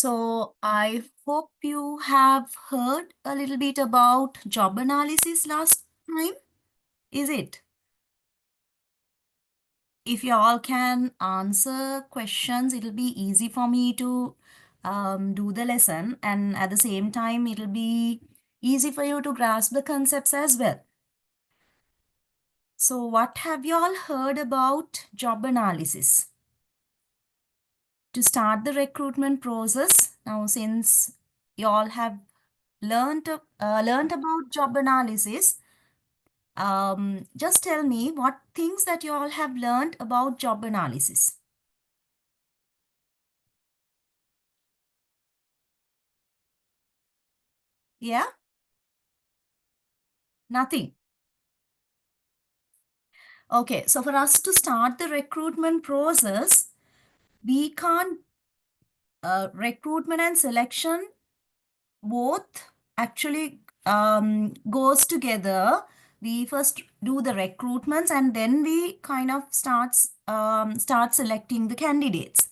So I hope you have heard a little bit about job analysis last time. Is it? If you all can answer questions, it'll be easy for me to do the lesson, and at the same time, it'll be easy for you to grasp the concepts as well. So what have you all heard about job analysis? To start the recruitment process, now since you all have learned about job analysis, just tell me what things that you all have learned about job analysis. Yeah, nothing. Okay, so for us to start the recruitment process, we can't recruitment and selection both actually goes together. We first do the recruitments and then we kind of start selecting the candidates.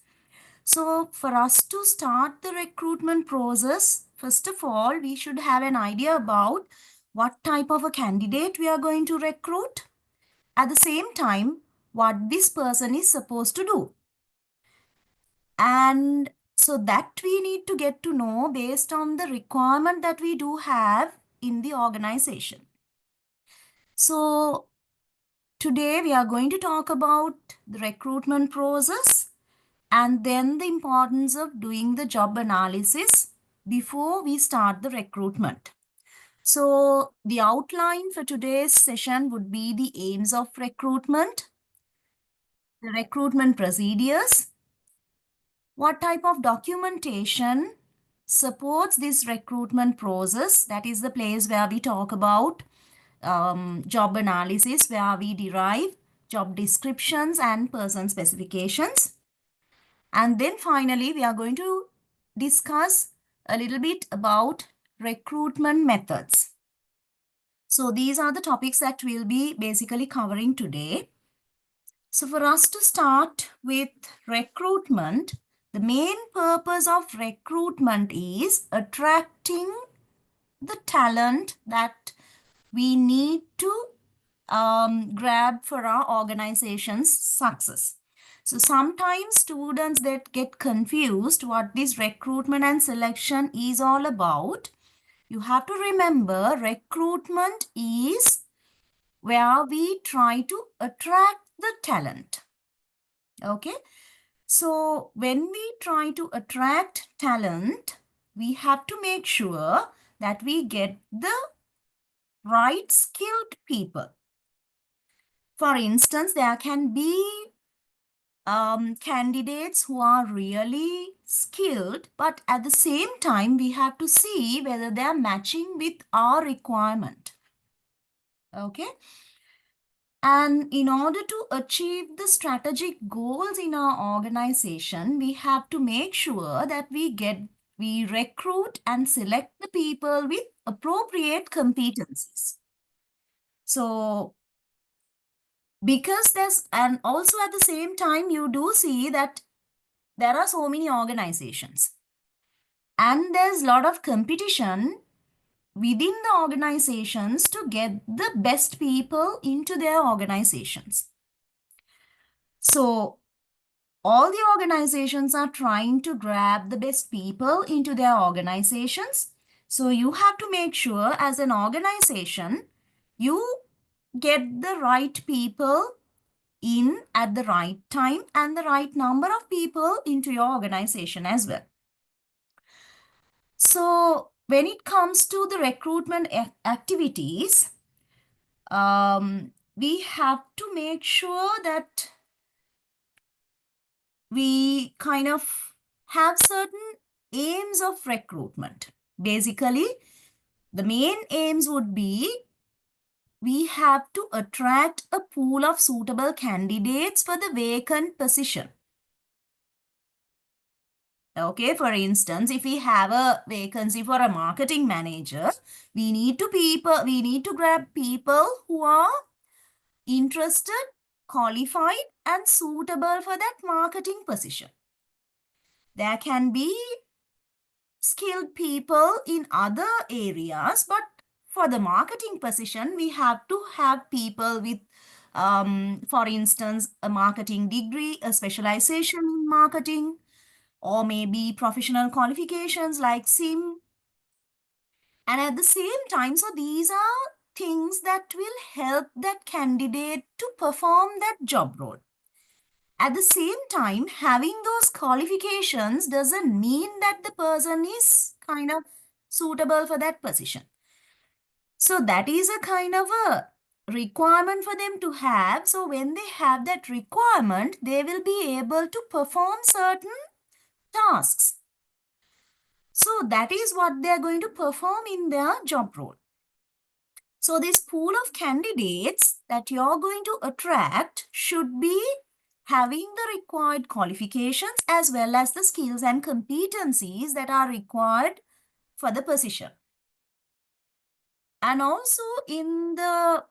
So for us to start the recruitment process, first of all, we should have an idea about what type of a candidate we are going to recruit. At the same time, what this person is supposed to do. And so that we need to get to know based on the requirement that we do have in the organization. So today we are going to talk about the recruitment process and then the importance of doing the job analysis before we start the recruitment. So the outline for today's session would be the aims of recruitment, the recruitment procedures, what type of documentation supports this recruitment process. That is the place where we talk about job analysis, where we derive job descriptions and person specifications. And then finally, we are going to discuss a little bit about recruitment methods. So these are the topics that we'll be basically covering today. So for us to start with recruitment, the main purpose of recruitment is attracting the talent that we need to grab for our organization's success. So sometimes students that get confused what this recruitment and selection is all about. You have to remember recruitment is where we try to attract the talent. Okay. So when we try to attract talent, we have to make sure that we get the right skilled people. For instance, there can be candidates who are really skilled, but at the same time, we have to see whether they are matching with our requirement. Okay. And in order to achieve the strategic goals in our organization, we have to make sure that we recruit and select the people with appropriate competencies. So because and also at the same time, you do see that there are so many organizations and there's a lot of competition within the organizations to get the best people into their organizations. So all the organizations are trying to grab the best people into their organizations. So you have to make sure as an organization, you get the right people in at the right time and the right number of people into your organization as well. So when it comes to the recruitment activities, we have to make sure that we kind of have certain aims of recruitment. Basically, the main aims would be we have to attract a pool of suitable candidates for the vacant position. Okay, for instance, if we have a vacancy for a marketing manager, we need to grab people who are interested, qualified, and suitable for that marketing position. There can be skilled people in other areas, but for the marketing position, we have to have people with, for instance, a marketing degree, a specialization in marketing, or maybe professional qualifications like SIM. And at the same time, so these are things that will help that candidate to perform that job role. At the same time, having those qualifications doesn't mean that the person is kind of suitable for that position. So that is a kind of a requirement for them to have. So when they have that requirement, they will be able to perform certain tasks. So that is what they are going to perform in their job role. So this pool of candidates that you're going to attract should be having the required qualifications as well as the skills and competencies that are required for the position. And also in the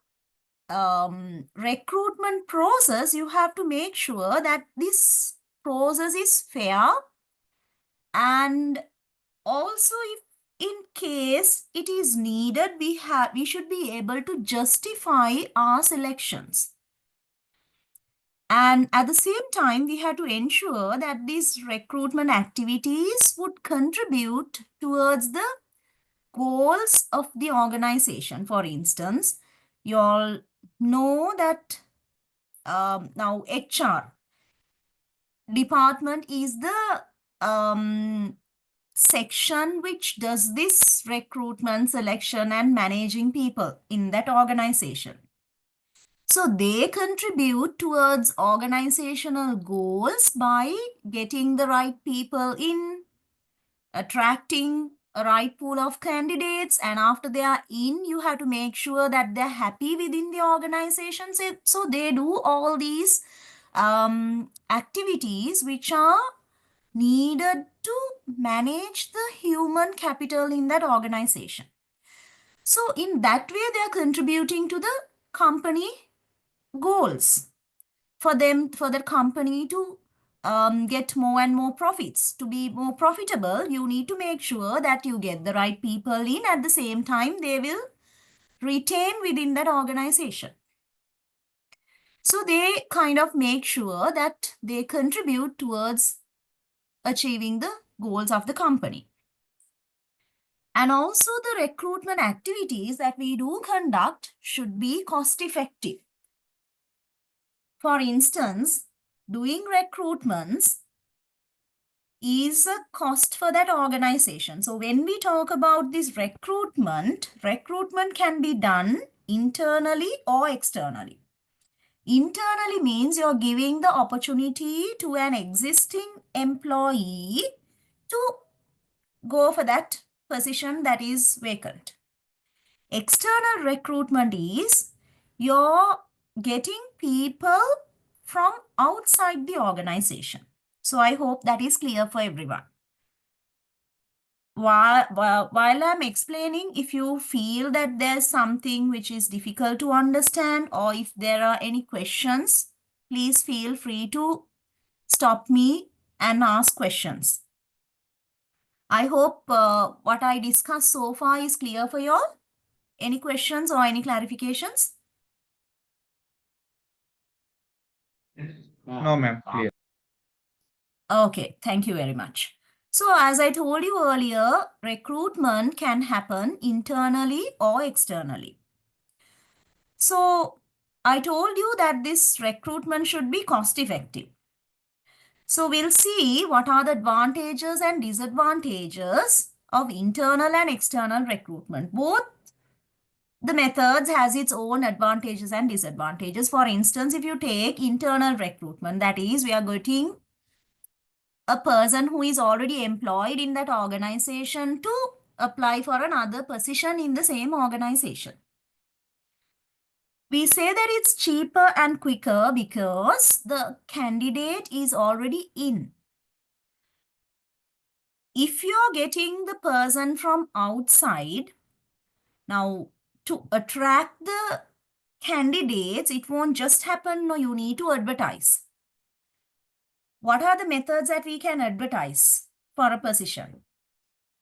recruitment process, you have to make sure that this process is fair, and also if in case it is needed, we should be able to justify our selections. And at the same time, we have to ensure that these recruitment activities would contribute towards the goals of the organization. For instance, you all know that now HR department is the section which does this recruitment, selection, and managing people in that organization. So they contribute towards organizational goals by getting the right people in, attracting a right pool of candidates, and after they are in, you have to make sure that they're happy within the organization. So they do all these activities which are needed to manage the human capital in that organization. So in that way, they are contributing to the company goals for the company to get more and more profits. To be more profitable, you need to make sure that you get the right people in. At the same time, they will retain within that organization. So they kind of make sure that they contribute towards achieving the goals of the company. And also the recruitment activities that we do conduct should be cost effective. For instance, doing recruitments is a cost for that organization. So when we talk about this recruitment can be done internally or externally. Internally means you're giving the opportunity to an existing employee to go for that position that is vacant. External recruitment is you're getting people from outside the organization. So I hope that is clear for everyone. While I'm explaining, if you feel that there's something which is difficult to understand, or if there are any questions, please feel free to stop me and ask questions. I hope what I discussed so far is clear for you all. Any questions or any clarifications? No, ma'am. Clear. Okay, thank you very much. So as I told you earlier, recruitment can happen internally or externally. So I told you that this recruitment should be cost effective. So we'll see what are the advantages and disadvantages of internal and external recruitment. Both the methods has its own advantages and disadvantages. For instance, if you take internal recruitment, that is, we are getting a person who is already employed in that organization to apply for another position in the same organization. We say that it's cheaper and quicker because the candidate is already in. If you're getting the person from outside, now to attract the candidates, it won't just happen. No, you need to advertise. What are the methods that we can advertise for a position?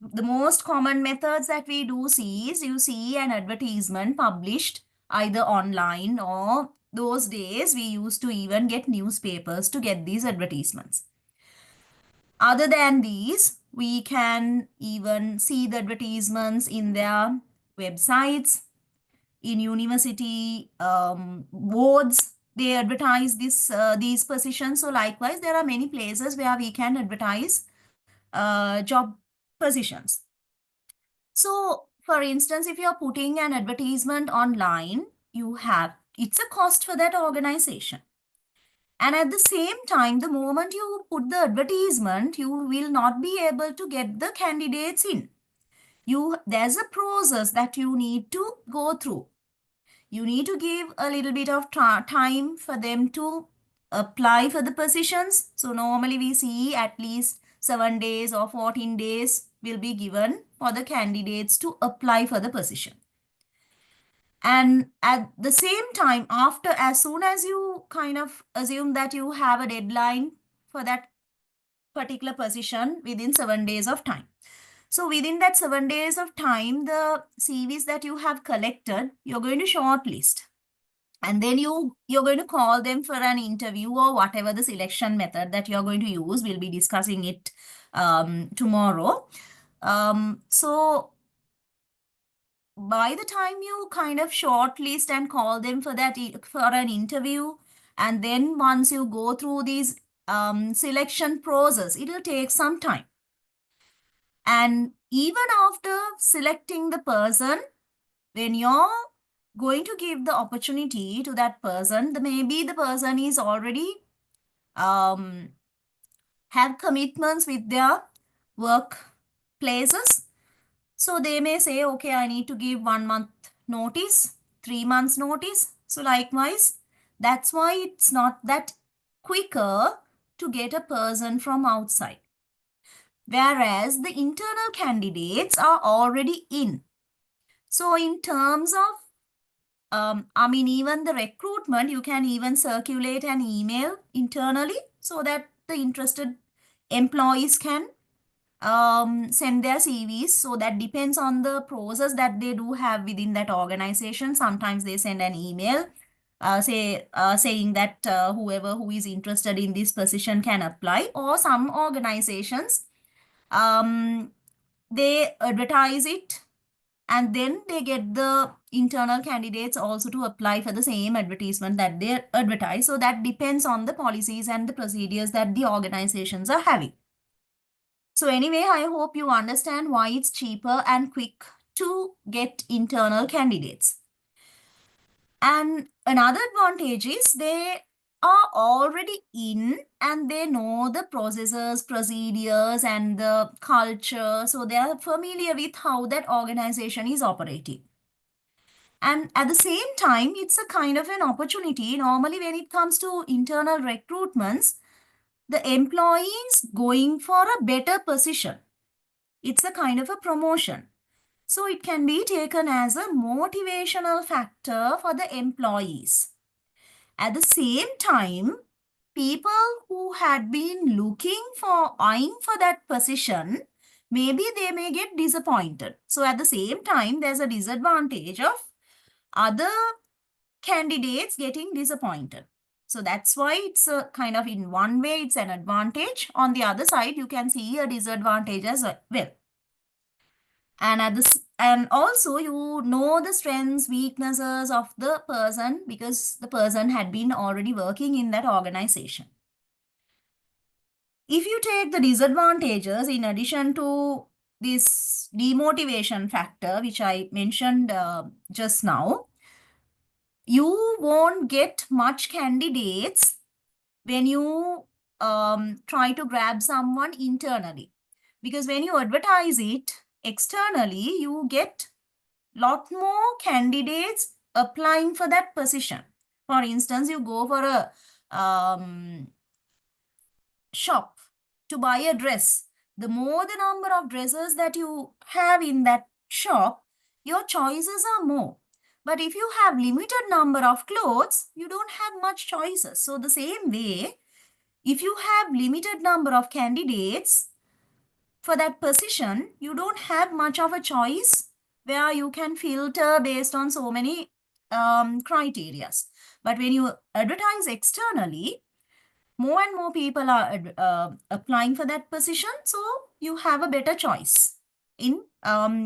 the most common methods that we do see is you see an advertisement published either online, or those days we used to even get newspapers to get these advertisements. Other than these, we can even see the advertisements in their websites, in university boards. They advertise these positions. So likewise, there are many places where we can advertise job positions. So for instance, if you're putting an advertisement online, it's a cost for that organization. And at the same time, the moment you put the advertisement, you will not be able to get the candidates in. There's a process that you need to go through. You need to give a little bit of time for them to apply for the positions. So normally we see at least 7 days or 14 days will be given for the candidates to apply for the position. And at the same time, as soon as you kind of assume that you have a deadline for that particular position within 7 days of time. So within that 7 days of time, the CVs that you have collected, you're going to shortlist. And then you're going to call them for an interview, or whatever the selection method that you're going to use. We'll be discussing it tomorrow. So by the time you kind of shortlist and call them for an interview, and then once you go through these selection process, it will take some time. And even after selecting the person, when you're going to give the opportunity to that person, maybe the person is already have commitments with their work places. So they may say, okay, I need to give 1 month notice, 3 months notice. So likewise, that's why it's not that quicker to get a person from outside. Whereas the internal candidates are already in. So in terms of even the recruitment, you can even circulate an email internally so that the interested employees can send their CVs. So that depends on the process that they do have within that organization. Sometimes they send an email saying that whoever who is interested in this position can apply, or some organizations they advertise it, and then they get the internal candidates also to apply for the same advertisement that they advertise. So that depends on the policies and the procedures that the organizations are having. So anyway, I hope you understand why it's cheaper and quick to get internal candidates. And another advantage is they are already in and they know the processes, procedures, and the culture. So they are familiar with how that organization is operating. And at the same time, it's a kind of an opportunity. Normally, when it comes to internal recruitments, the employee is going for a better position. It's a kind of a promotion. So it can be taken as a motivational factor for the employees. At the same time, people who had been eyeing for that position, maybe they may get disappointed. So at the same time, there's a disadvantage of other candidates getting disappointed. So that's why it's a kind of, in one way, it's an advantage. On the other side, you can see a disadvantage as well. And also you know the strengths, weaknesses of the person, because the person had been already working in that organization. If you take the disadvantages in addition to this demotivation factor, which I mentioned just now, you won't get much candidates when you try to grab someone internally. Because when you advertise it externally, you get lot more candidates applying for that position. For instance, you go for a shop to buy a dress. The more the number of dresses that you have in that shop, your choices are more. But if you have limited number of clothes, you don't have much choices. So the same way, if you have limited number of candidates, for that position, you don't have much of a choice where you can filter based on so many criterias. But when you advertise externally, more and more people are applying for that position. So you have a better choice in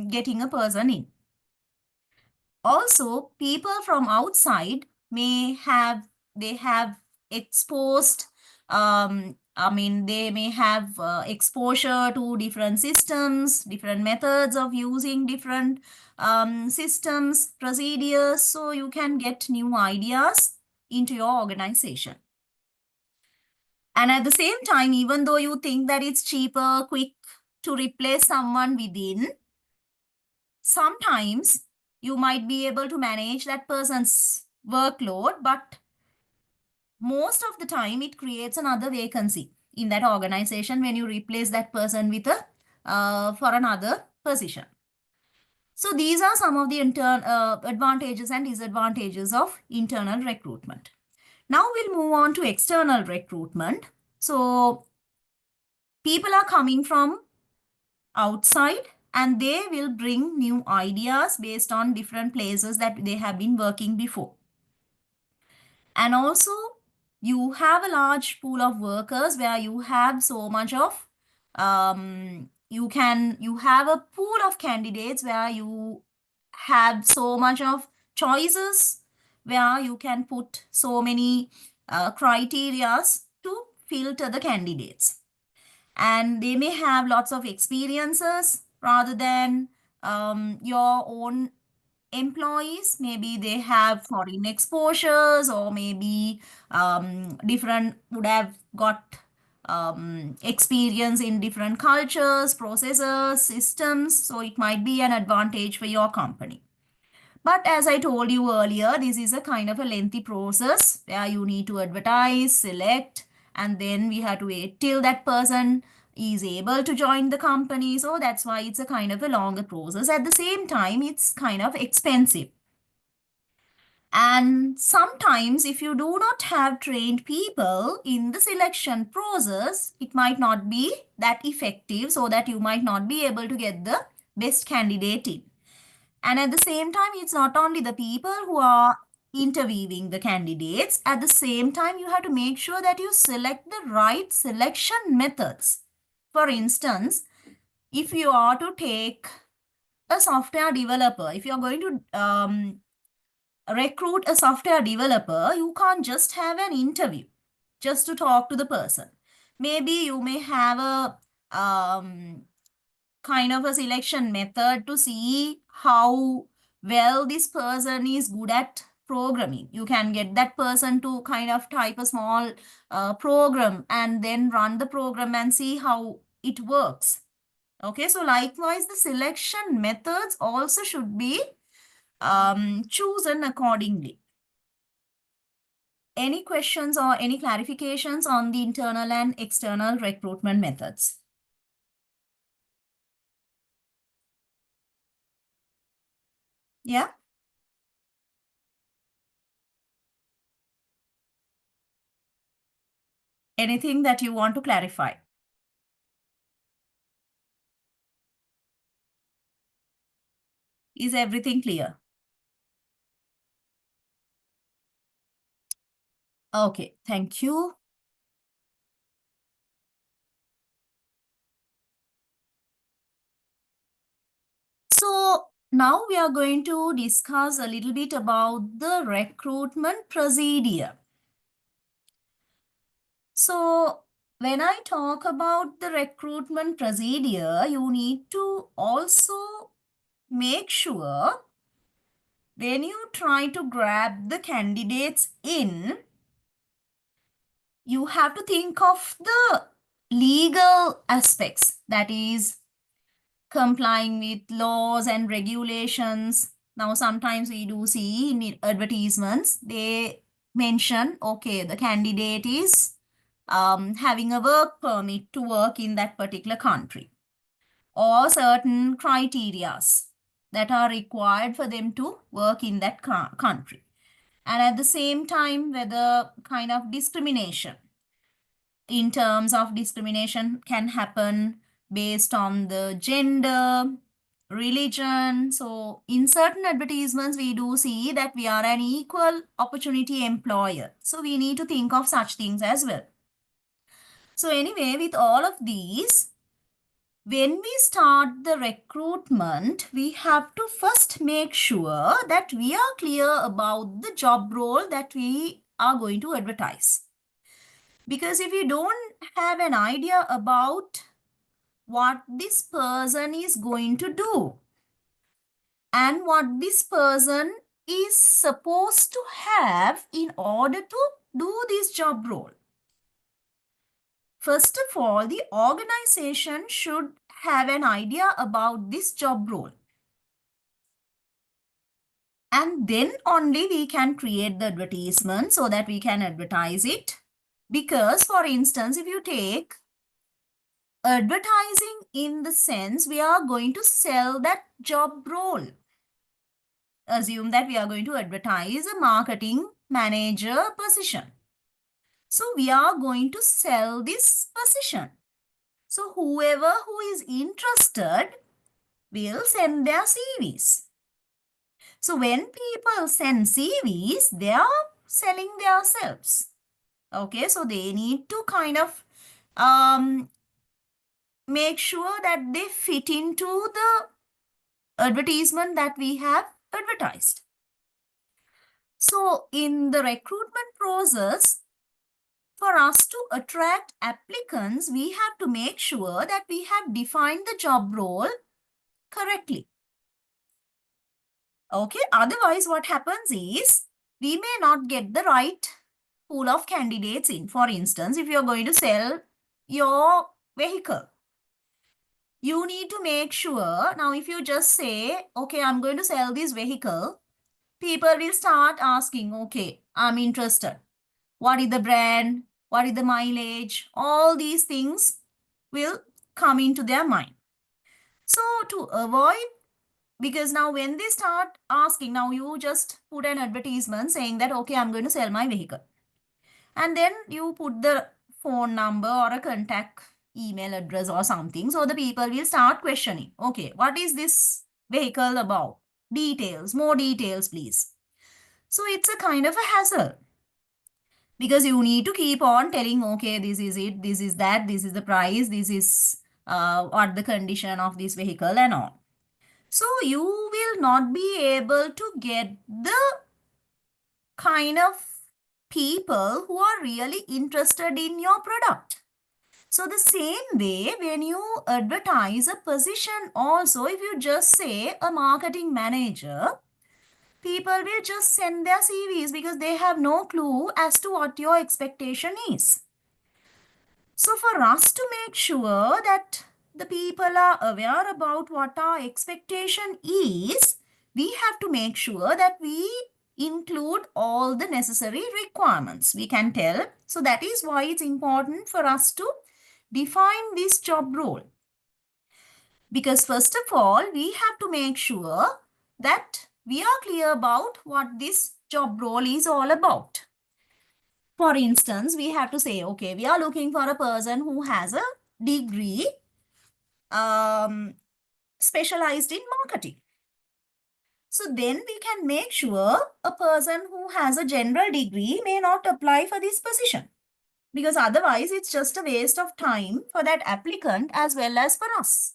getting a person in. Also, people from outside may have, they have exposed, they may have exposure to different systems, different methods of using different systems, procedures, so you can get new ideas into your organization. And at the same time, even though you think that it's cheaper, quick to replace someone within, sometimes you might be able to manage that person's workload, but most of the time it creates another vacancy in that organization when you replace that person with a for another position. So these are some of the advantages and disadvantages of internal recruitment. Now we'll move on to external recruitment. So people are coming from outside and they will bring new ideas based on different places that they have been working before. And also, you have a large pool of workers where you have so much of you have a pool of candidates where you have so much of choices, where you can put so many criterias to filter the candidates, and they may have lots of experiences rather than your own employees. Maybe they have foreign exposures, or maybe different would have got experience in different cultures, processes, systems, so it might be an advantage for your company. But as I told you earlier, this is a kind of a lengthy process where you need to advertise, select, and then we have to wait till that person is able to join the company. So that's why it's a kind of a longer process. At the same time, it's kind of expensive. And sometimes if you do not have trained people in the selection process, it might not be that effective, so that you might not be able to get the best candidate in. And at the same time, it's not only the people who are interviewing the candidates. At the same time, you have to make sure that you select the right selection methods. For instance, if you are to take a software developer, if you're going to recruit a software developer, you can't just have an interview just to talk to the person. Maybe you may have a kind of a selection method to see how well this person is good at programming. You can get that person to kind of type a small program and then run the program and see how it works. Okay, so likewise, the selection methods also should be chosen accordingly. Any questions or any clarifications on the internal and external recruitment methods? Yeah. Anything that you want to clarify? Is everything clear? Okay, thank you. So now we are going to discuss a little bit about the recruitment procedure. So when I talk about the recruitment procedure, you need to also make sure when you try to grab the candidates in, you have to think of the legal aspects, that is complying with laws and regulations. Now, sometimes we do see in advertisements, they mention, okay, the candidate is having a work permit to work in that particular country, or certain criterias that are required for them to work in that country. And at the same time, whether kind of discrimination, in terms of discrimination can happen based on the gender, religion. So in certain advertisements, we do see that we are an equal opportunity employer. So we need to think of such things as well. So anyway, with all of these, when we start the recruitment, we have to first make sure that we are clear about the job role that we are going to advertise. Because if you don't have an idea about what this person is going to do and what this person is supposed to have in order to do this job role, first of all, the organization should have an idea about this job role. And then only we can create the advertisement so that we can advertise it. Because, for instance, if you take advertising in the sense we are going to sell that job role. Assume that we are going to advertise a marketing manager position. So we are going to sell this position. So whoever who is interested will send their CVs. So when people send CVs, they are selling themselves. Okay, so they need to kind of make sure that they fit into the advertisement that we have advertised. So in the recruitment process, for us to attract applicants, we have to make sure that we have defined the job role correctly. Okay, otherwise what happens is we may not get the right pool of candidates in. For instance, if you're going to sell your vehicle, you need to make sure, now if you just say, okay, I'm going to sell this vehicle, people will start asking, okay, I'm interested. What is the brand? What is the mileage? All these things will come into their mind. So to avoid, because now when they start asking, now you just put an advertisement saying that, okay, I'm going to sell my vehicle. And then you put the phone number or a contact email address or something. So the people will start questioning, okay, what is this vehicle about? Details, more details, please. So it's a kind of a hassle. Because you need to keep on telling, okay, this is it, this is that, this is the price, this is what the condition of this vehicle and all. So you will not be able to get the kind of people who are really interested in your product. So the same way, when you advertise a position also, if you just say a marketing manager, people will just send their CVs because they have no clue as to what your expectation is. So for us to make sure that the people are aware about what our expectation is, we have to make sure that we include all the necessary requirements. We can tell. So that is why it's important for us to define this job role. Because first of all, we have to make sure that we are clear about what this job role is all about. For instance, we have to say, okay, we are looking for a person who has a degree specialized in marketing. So then we can make sure a person who has a general degree may not apply for this position. Because otherwise, it's just a waste of time for that applicant as well as for us.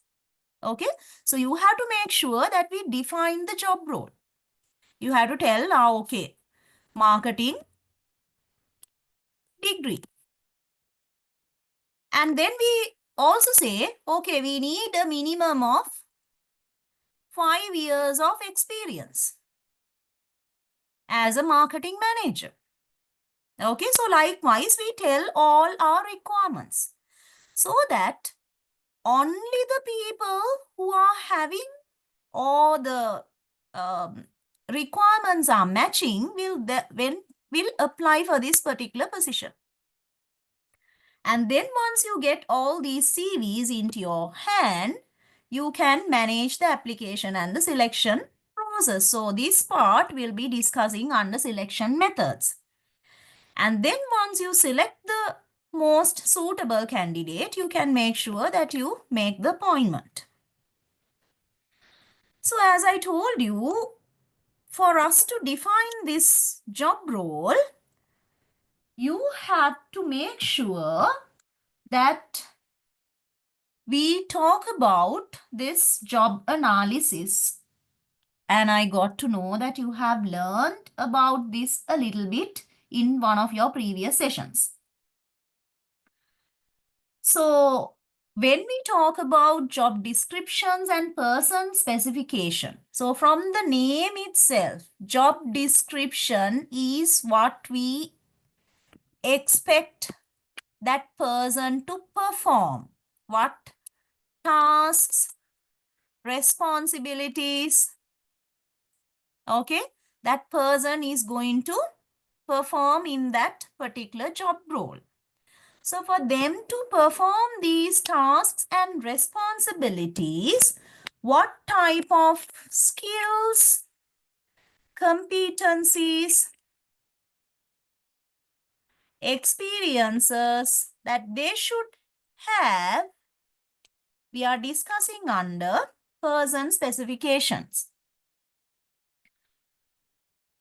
Okay, so you have to make sure that we define the job role. You have to tell now, okay, marketing degree. And then we also say, okay, we need a minimum of 5 years of experience as a marketing manager. Okay, so likewise, we tell all our requirements so that only the people who are having all the requirements are matching will apply for this particular position. And then once you get all these CVs into your hand, you can manage the application and the selection process. So this part we'll be discussing under selection methods. And then once you select the most suitable candidate, you can make sure that you make the appointment. So as I told you, for us to define this job role, you have to make sure that we talk about this job analysis. And I got to know that you have learned about this a little bit in one of your previous sessions. So when we talk about job descriptions and person specification, so from the name itself, job description is what we expect that person to perform. What tasks, responsibilities, okay, that person is going to perform in that particular job role. So for them to perform these tasks and responsibilities, what type of skills, competencies, experiences that they should have, we are discussing under person specifications.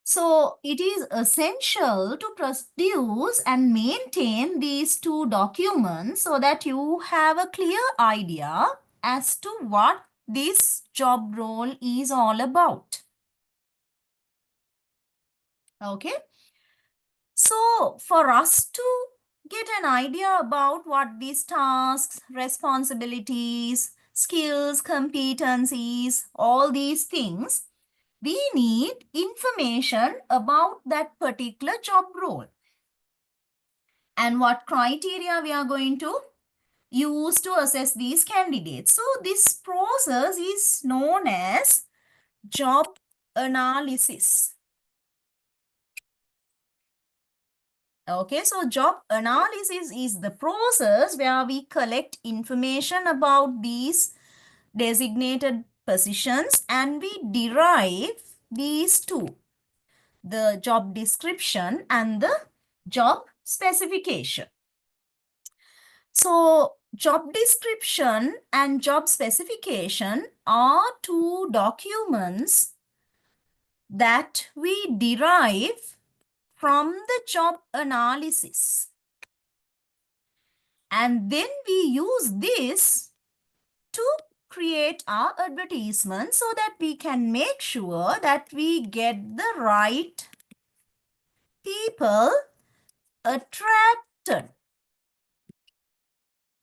So it is essential to produce and maintain these two documents so that you have a clear idea as to what this job role is all about. Okay. So for us to get an idea about what these tasks, responsibilities, skills, competencies, all these things, we need information about that particular job role and what criteria we are going to use to assess these candidates. So this process is known as job analysis. Okay, so job analysis is the process where we collect information about these designated positions and we derive these two, the job description and the job specification. So job description and job specification are two documents that we derive from the job analysis. And then we use this to create our advertisement so that we can make sure that we get the right people attracted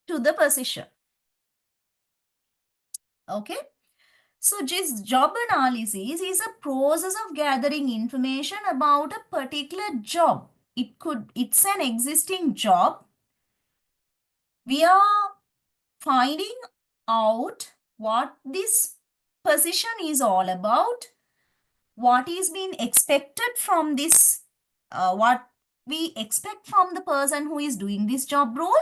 to the position. Okay. So just job analysis is a process of gathering information about a particular job. It's an existing job. We are finding out what this position is all about, what is being expected from this, what we expect from the person who is doing this job role,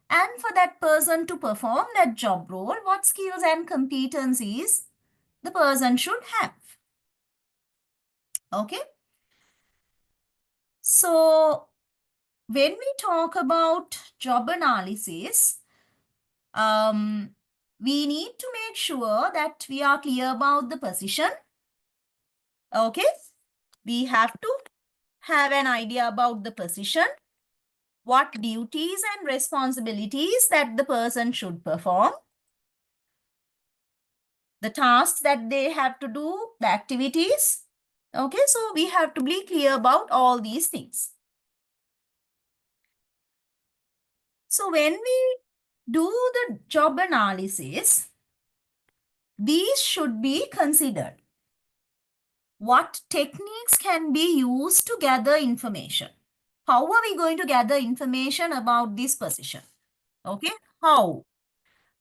and for that person to perform that job role, what skills and competencies the person should have. Okay. So when we talk about job analysis, we need to make sure that we are clear about the position. Okay. We have to have an idea about the position, what duties and responsibilities that the person should perform, the tasks that they have to do, the activities. Okay, so we have to be clear about all these things. So when we do the job analysis, these should be considered. What techniques can be used to gather information? How are we going to gather information about this position? Okay, how?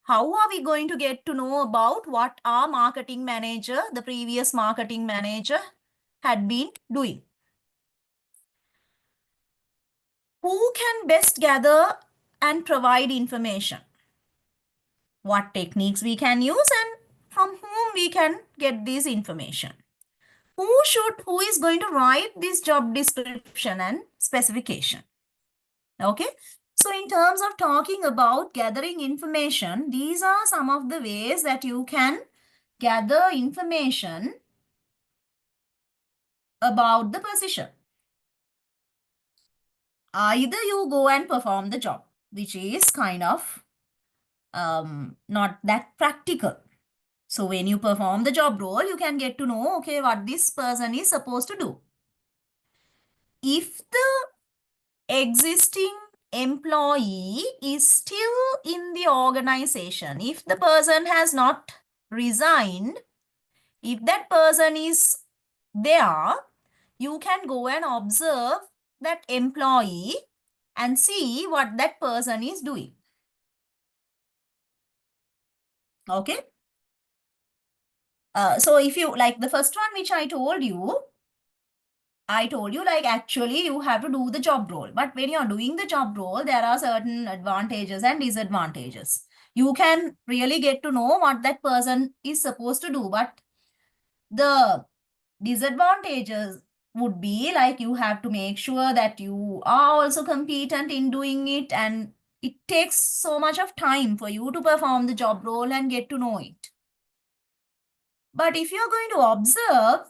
How are we going to get to know about what our marketing manager, the previous marketing manager, had been doing? Who can best gather and provide information? What techniques we can use and from whom we can get this information? Who is going to write this job description and specification? Okay. So in terms of talking about gathering information, these are some of the ways that you can gather information about the position. Either you go and perform the job, which is kind of not that practical. So when you perform the job role, you can get to know, okay, what this person is supposed to do. If the existing employee is still in the organization, if the person has not resigned, if that person is there, you can go and observe that employee and see what that person is doing. Okay. So if you like the first one, which I told you like actually you have to do the job role. But when you're doing the job role, there are certain advantages and disadvantages. You can really get to know what that person is supposed to do. But the disadvantages would be like you have to make sure that you are also competent in doing it, and it takes so much of time for you to perform the job role and get to know it. But if you're going to observe,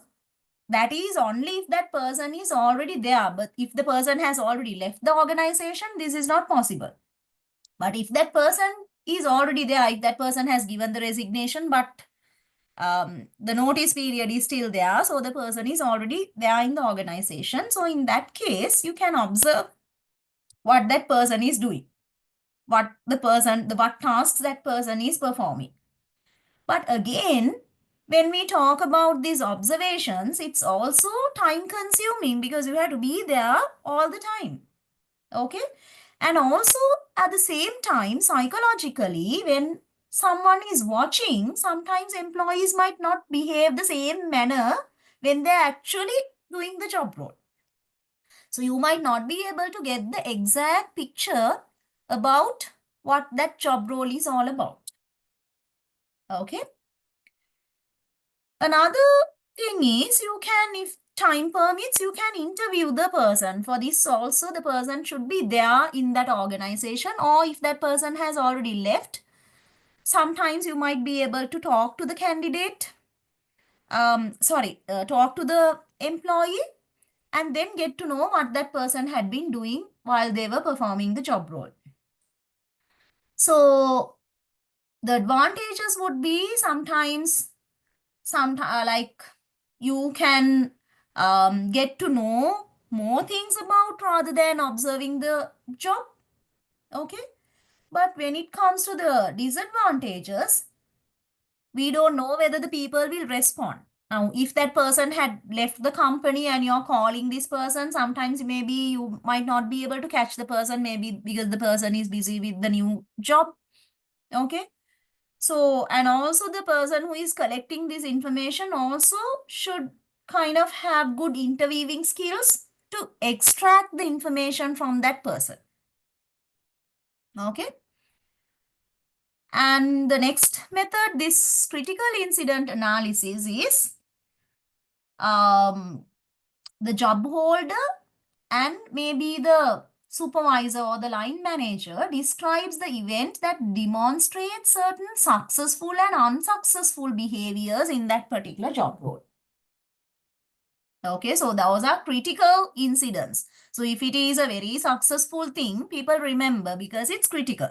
that is only if that person is already there. But if the person has already left the organization, this is not possible. But if that person is already there, if that person has given the resignation, but the notice period is still there, so the person is already there in the organization. So in that case, you can observe what that person is doing, what tasks that person is performing. But again, when we talk about these observations, it's also time consuming because you have to be there all the time. Okay. And also at the same time, psychologically, when someone is watching, sometimes employees might not behave the same manner when they're actually doing the job role. So you might not be able to get the exact picture about what that job role is all about. Okay. Another thing is you can, if time permits, you can interview the person. For this also, the person should be there in that organization, or if that person has already left, sometimes you might be able to talk to the candidate, talk to the employee, and then get to know what that person had been doing while they were performing the job role. So the advantages would be sometimes like you can get to know more things about rather than observing the job. Okay. But when it comes to the disadvantages, we don't know whether the people will respond. Now, if that person had left the company and you're calling this person, sometimes maybe you might not be able to catch the person, maybe because the person is busy with the new job. Okay. So, and also the person who is collecting this information also should kind of have good interweaving skills to extract the information from that person. Okay. And the next method, this critical incident analysis, is the job holder and maybe the supervisor or the line manager describes the event that demonstrates certain successful and unsuccessful behaviors in that particular job role. Okay, so those are critical incidents. So if it is a very successful thing, people remember because it's critical.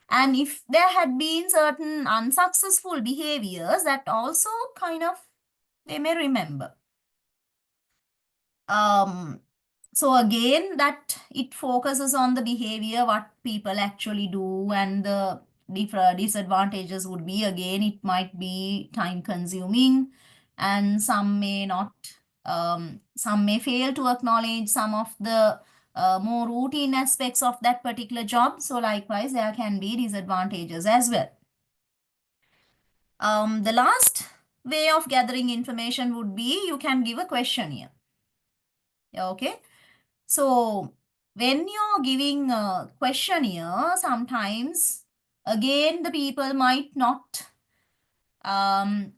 And if there had been certain unsuccessful behaviors, that also kind of they may remember. So again, that it focuses on the behavior, what people actually do, and the disadvantages would be, again, it might be time consuming, and some may not, some may fail to acknowledge some of the more routine aspects of that particular job. So likewise, there can be disadvantages as well. The last way of gathering information would be you can give a questionnaire. Okay. So when you're giving a questionnaire, sometimes again the people might not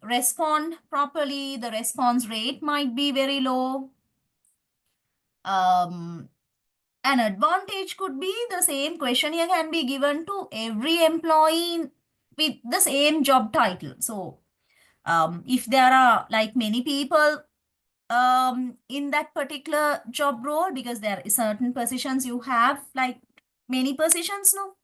respond properly. The response rate might be very low. And An advantage could be the same questionnaire can be given to every employee with the same job title. So if there are like many people in that particular job role, because there are certain positions you have like many positions, no,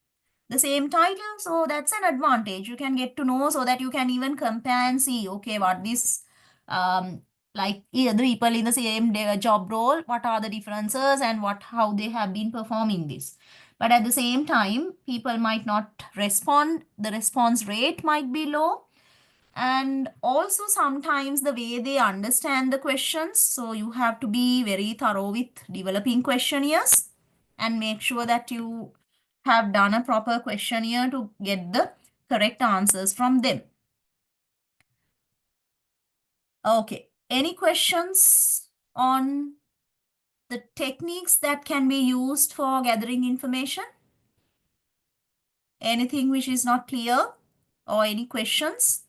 the same title, so that's an advantage. You can get to know, so that you can even compare and see, okay, what this um like the people in the same job role, what are the differences and what how they have been performing this. But at the same time, people might not respond, the response rate might be low, and also sometimes the way they understand the questions. So you have to be very thorough with developing questionnaires and make sure that you have done a proper questionnaire to get the correct answers from them. Okay, any questions on the techniques that can be used for gathering information? Anything which is not clear or any questions?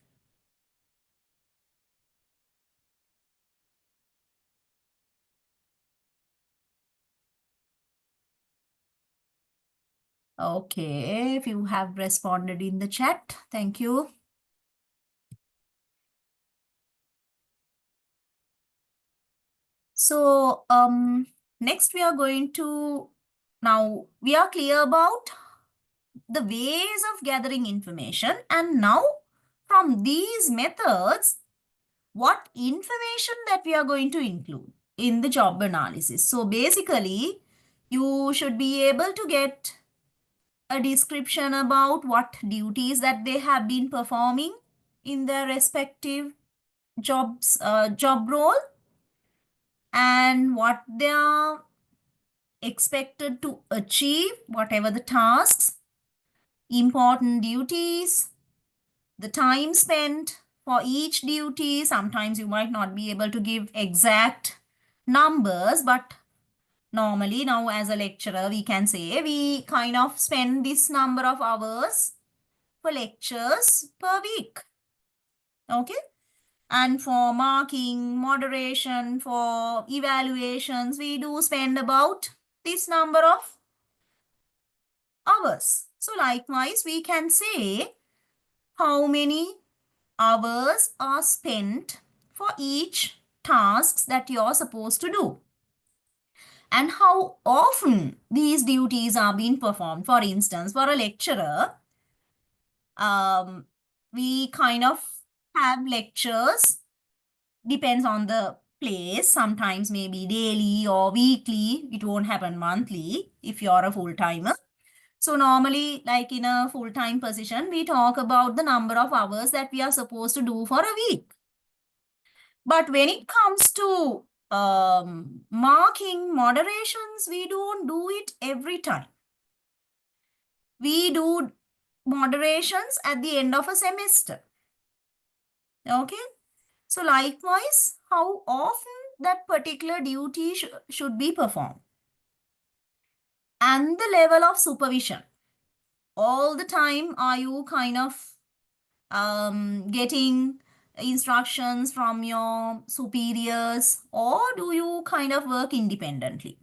Okay, if you have responded in the chat, thank you. So, next we are going to, now we are clear about the ways of gathering information, and now from these methods, what information that we are going to include in the job analysis. So basically, you should be able to get a description about what duties that they have been performing in their respective job role, and what they are expected to achieve, whatever the tasks, important duties, the time spent for each duty. Sometimes you might not be able to give exact numbers, but normally now as a lecturer, we can say we kind of spend this number of hours for lectures per week. Okay. And for marking, moderation, for evaluations, we do spend about this number of hours. So likewise, we can say how many hours are spent for each tasks that you're supposed to do, and how often these duties are being performed. For instance, for a lecturer, we kind of have lectures, depends on the place, sometimes maybe daily or weekly, it won't happen monthly if you're a full-timer. So normally, like in a full-time position, we talk about the number of hours that we are supposed to do for a week. But when it comes to marking moderations, we don't do it every time. We do moderations at the end of a semester. Okay. So likewise, how often that particular duty should be performed. And the level of supervision. All the time, are you kind of getting instructions from your superiors, or do you kind of work independently?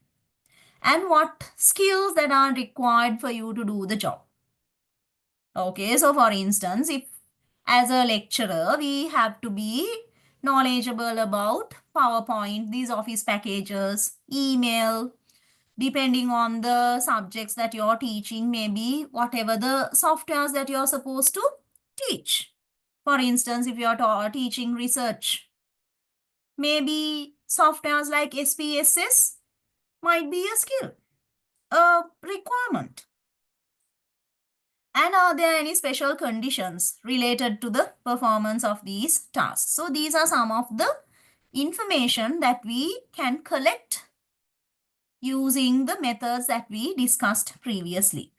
And what skills that are required for you to do the job? Okay, so for instance, if as a lecturer, we have to be knowledgeable about PowerPoint, these office packages, email, depending on the subjects that you're teaching, maybe whatever the softwares that you're supposed to teach. For instance, if you're teaching research, maybe softwares like SPSS might be a skill, a requirement. And are there any special conditions related to the performance of these tasks? So these are some of the information that we can collect using the methods that we discussed previously.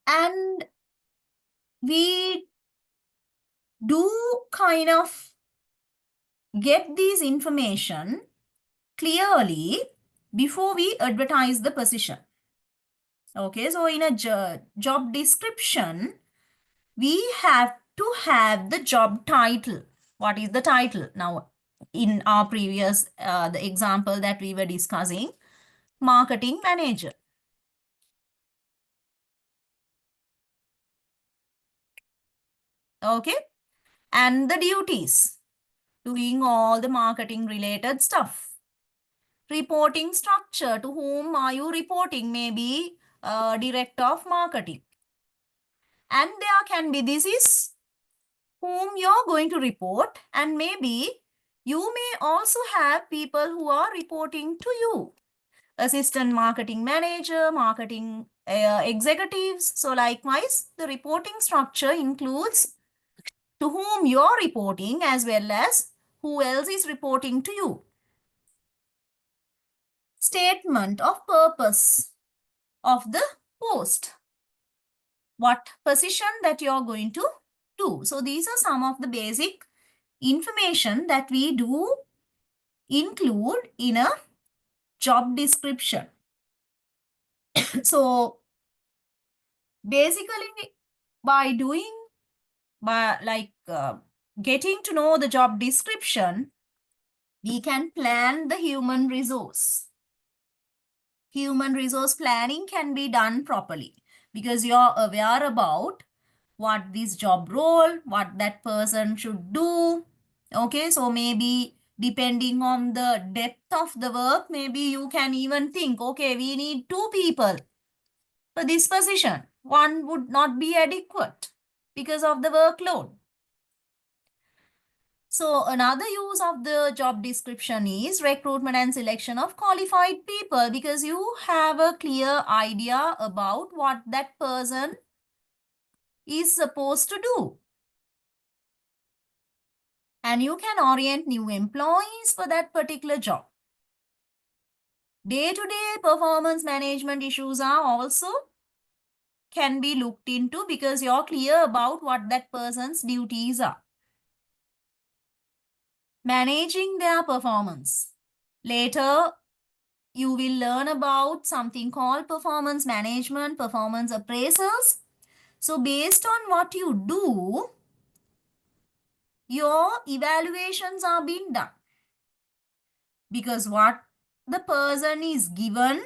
And we do kind of get these information clearly before we advertise the position. Okay, so in a job description, we have to have the job title. What is the title? Now, in our previous the example that we were discussing, marketing manager. Okay, and the duties, doing all the marketing related stuff. Reporting structure, to whom are you reporting? Maybe director of marketing. And there can be, this is whom you're going to report, and maybe you may also have people who are reporting to you. Assistant marketing manager, marketing executives. So likewise, the reporting structure includes to whom you're reporting as well as who else is reporting to you. Statement of purpose of the post. What position that you're going to do. So these are some of the basic information that we do include in a job description. So basically by doing, getting to know the job description, we can plan the human resource. Human resource planning can be done properly because you're aware about what this job role, what that person should do. Okay, so maybe depending on the depth of the work, maybe you can even think, okay, we need 2 people for this position. One would not be adequate because of the workload. So another use of the job description is recruitment and selection of qualified people, because you have a clear idea about what that person is supposed to do. And you can orient new employees for that particular job. Day-to-day performance management issues are also can be looked into because you're clear about what that person's duties are. Managing their performance. Later, you will learn about something called performance management, performance appraisals. So based on what you do, your evaluations are being done. Because what the person is given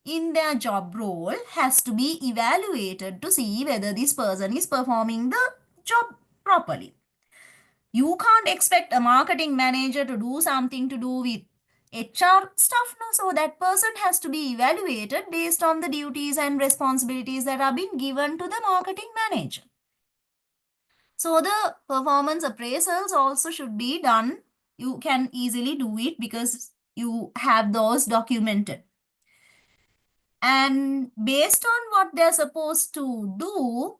in their job role has to be evaluated to see whether this person is performing the job properly. You can't expect a marketing manager to do something to do with HR stuff, no. So that person has to be evaluated based on the duties and responsibilities that are being given to the marketing manager. So the performance appraisals also should be done. You can easily do it because you have those documented. And based on what they're supposed to do,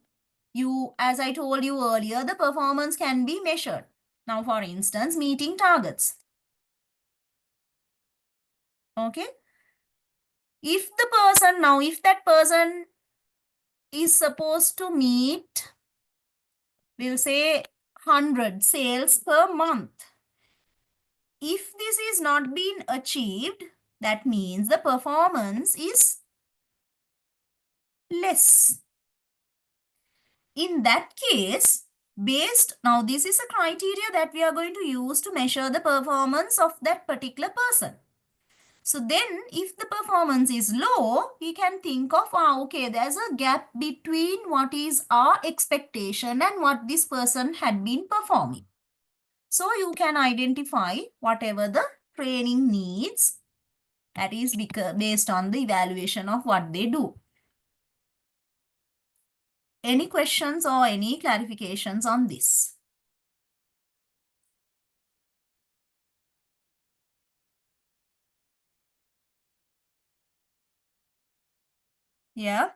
you, as I told you earlier, the performance can be measured. Now, for instance, meeting targets. Okay. If that person is supposed to meet, we'll say 100 sales per month. If this is not being achieved, that means the performance is less. In that case, now this is a criteria that we are going to use to measure the performance of that particular person. So then if the performance is low, we can think of, okay, there's a gap between what is our expectation and what this person had been performing. So you can identify whatever the training needs, that is based on the evaluation of what they do. Any questions or any clarifications on this? Yeah.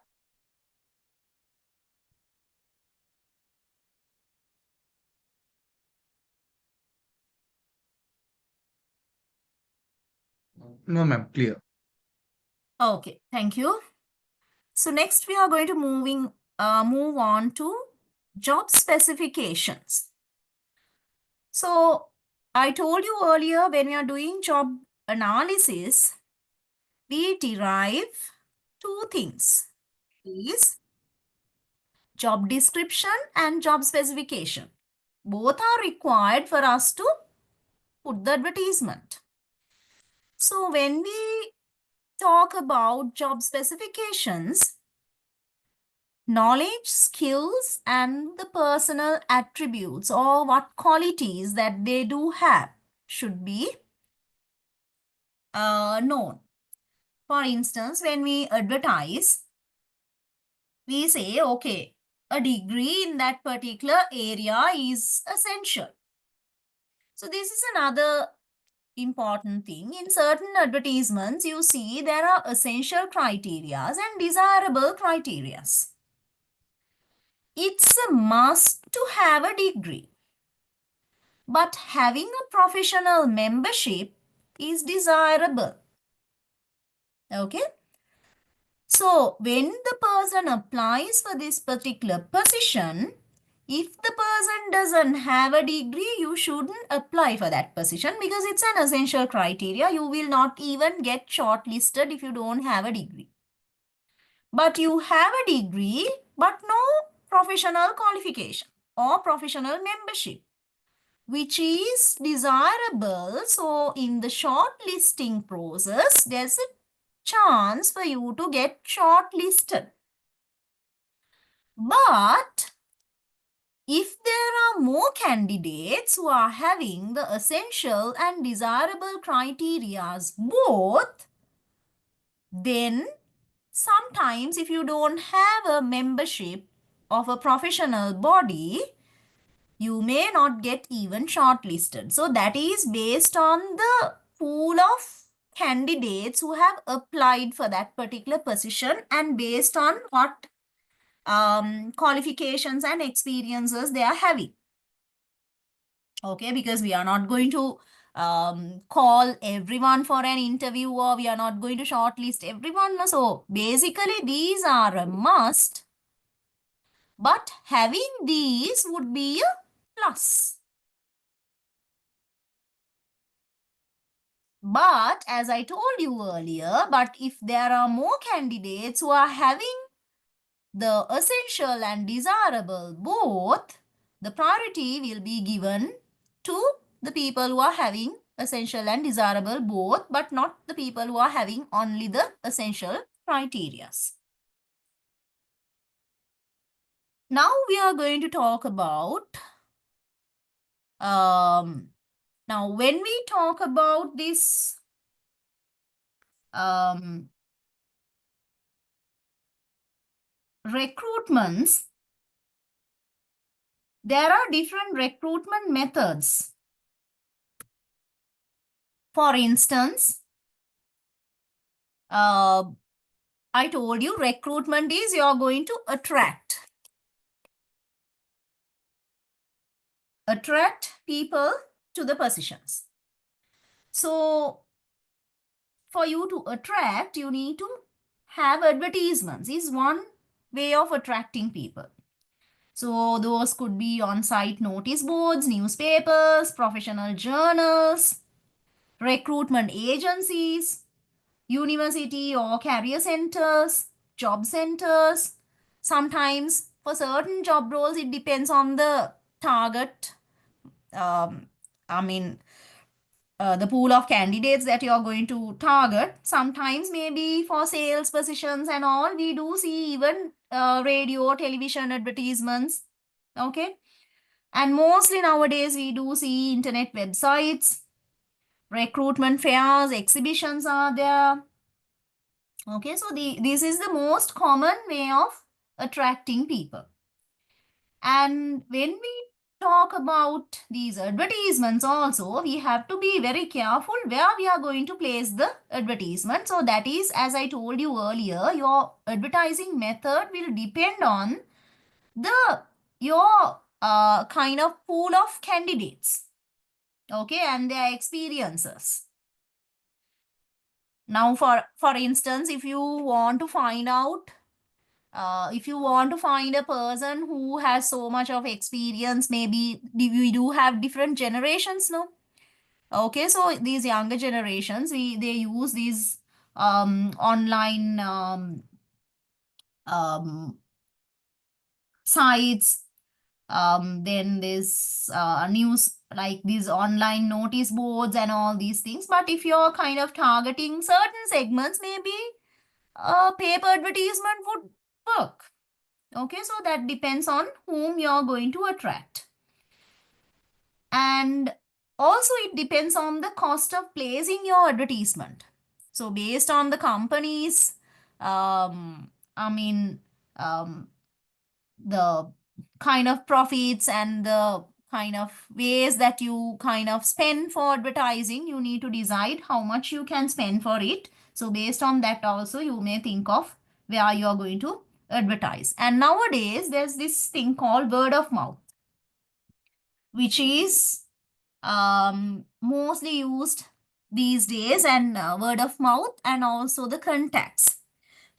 No, ma'am, clear. Okay, thank you. So next we are going to move on to job specifications. So I told you earlier, when we are doing job analysis, we derive 2 things. Is job description and job specification. Both are required for us to put the advertisement. So when we talk about job specifications, knowledge, skills, and the personal attributes or what qualities that they do have should be known. For instance, when we advertise, we say, okay, a degree in that particular area is essential. So this is another important thing. In certain advertisements, you see there are essential criteria and desirable criteria. It's a must to have a degree, but having a professional membership is desirable. Okay. So when the person applies for this particular position, if the person doesn't have a degree, you shouldn't apply for that position because it's an essential criteria. You will not even get shortlisted if you don't have a degree. But you have a degree, but no professional qualification or professional membership, which is desirable. So in the shortlisting process, there's a chance for you to get shortlisted. But if there are more candidates who are having the essential and desirable criterias both, then sometimes if you don't have a membership of a professional body, you may not get even shortlisted. So that is based on the pool of candidates who have applied for that particular position and based on what qualifications and experiences they are having. Okay, because we are not going to call everyone for an interview or we are not going to shortlist everyone. So basically these are a must, but having these would be a plus. But as I told you earlier, but if there are more candidates who are having the essential and desirable both, the priority will be given to the people who are having essential and desirable both, but not the people who are having only the essential criteria. Now we are going to talk about, now when we talk about this recruitments, there are different recruitment methods. For instance, I told you recruitment is you're going to attract people to the positions. So for you to attract, you need to have advertisements is one way of attracting people. So those could be on-site notice boards, newspapers, professional journals, recruitment agencies, university or career centers, job centers. Sometimes for certain job roles, it depends on the target. I mean, the pool of candidates that you're going to target. Sometimes maybe for sales positions and all, we do see even radio, television advertisements. Okay. And mostly nowadays, we do see internet websites, recruitment fairs, exhibitions are there. Okay, so this is the most common way of attracting people. And when we talk about these advertisements also, we have to be very careful where we are going to place the advertisement. So that is, as I told you earlier, your advertising method will depend on your kind of pool of candidates. Okay, and their experiences. Now, for instance, if you want to find out if you want to find a person who has so much of experience, maybe we do have different generations now. Okay, so these younger generations, they use these online sites, then this news like these online notice boards and all these things. But if you're kind of targeting certain segments, maybe a paper advertisement would work. Okay, so that depends on whom you're going to attract. And also it depends on the cost of placing your advertisement. So based on the company's, I mean, um, the kind of profits and the kind of ways that you kind of spend for advertising, you need to decide how much you can spend for it. So based on that also, you may think of where you are going to advertise. And nowadays, there's this thing called word of mouth, which is mostly used these days, and word of mouth and also the contacts.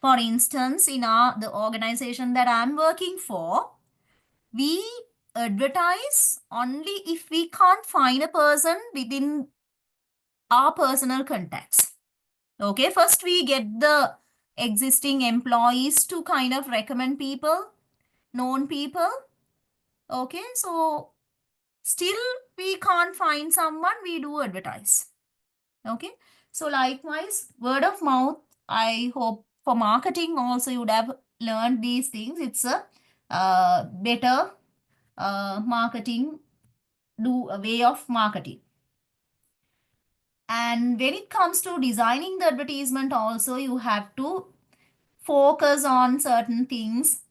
For instance, in the organization that I'm working for, we advertise only if we can't find a person within our personal contacts. Okay, first we get the existing employees to kind of recommend people, known people. Okay, so still we can't find someone, we do advertise. Okay, so likewise, word of mouth, I hope for marketing also you would have learned these things. It's a better marketing, do a way of marketing. And when it comes to designing the advertisement also, you have to focus on certain things,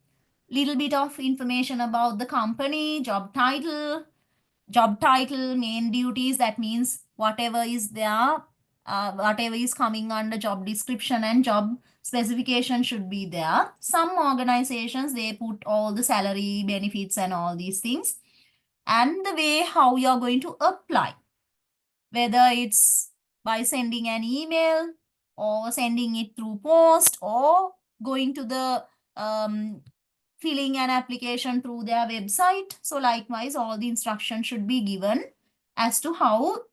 little bit of information about the company, job title, main duties, that means whatever is there, whatever is coming under job description and job specification should be there. Some organizations, they put all the salary benefits and all these things, and the way how you're going to apply, whether it's by sending an email or sending it through post or going to the filling an application through their website. So likewise, all the instructions should be given as to how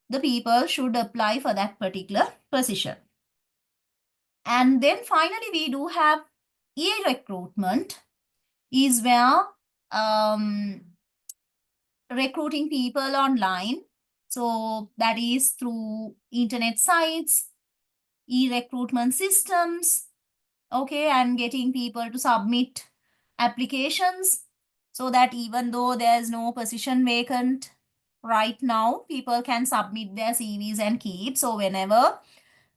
the people should apply for that particular position. And then finally, we do have e-recruitment, is where recruiting people online. So that is through internet sites, e-recruitment systems, okay, and getting people to submit applications, so that even though there's no position vacant right now, people can submit their CVs and keep. So whenever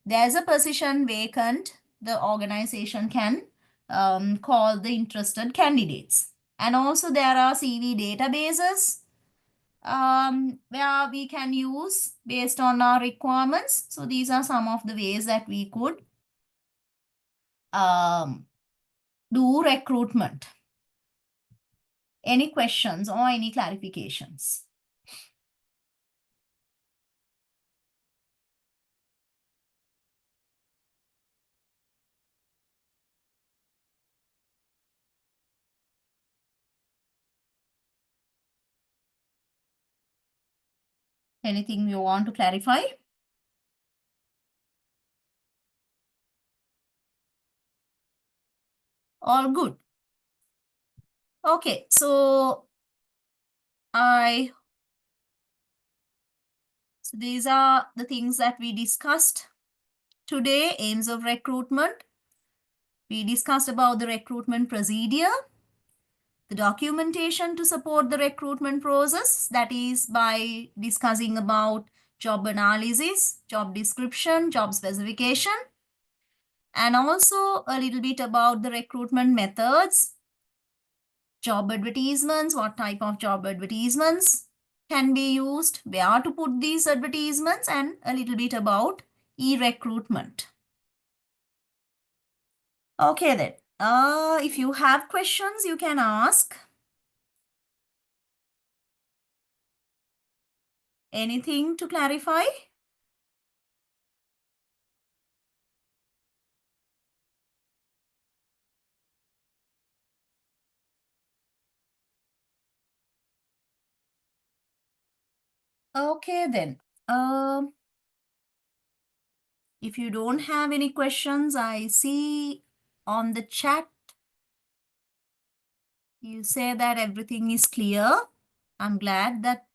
there's a position vacant, the organization can call the interested candidates. And also there are CV databases where we can use based on our requirements. So these are some of the ways that we could um, do recruitment. Any questions or any clarifications? Anything you want to clarify? All good. Okay, so these are the things that we discussed today. Aims of recruitment. We discussed about the recruitment procedure, the documentation to support the recruitment process, that is by discussing about job analysis, job description, job specification, and also a little bit about the recruitment methods, job advertisements, what type of job advertisements can be used, where to put these advertisements, and a little bit about e-recruitment. Okay then. If you have questions, you can ask. Anything to clarify? Okay then. If you don't have any questions, I see on the chat you say that everything is clear. I'm glad that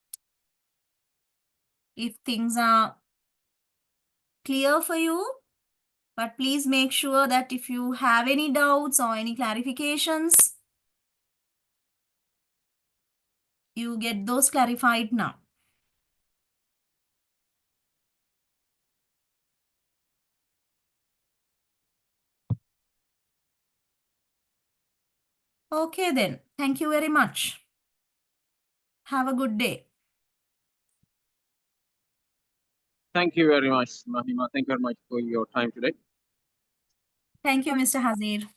if things are clear for you. But please make sure that if you have any doubts or any clarifications, you get those clarified now. Okay then. Thank you very much. Have a good day. Thank you very much, Mahima. Thank you very much for your time today. Thank you, Mr. Hazir.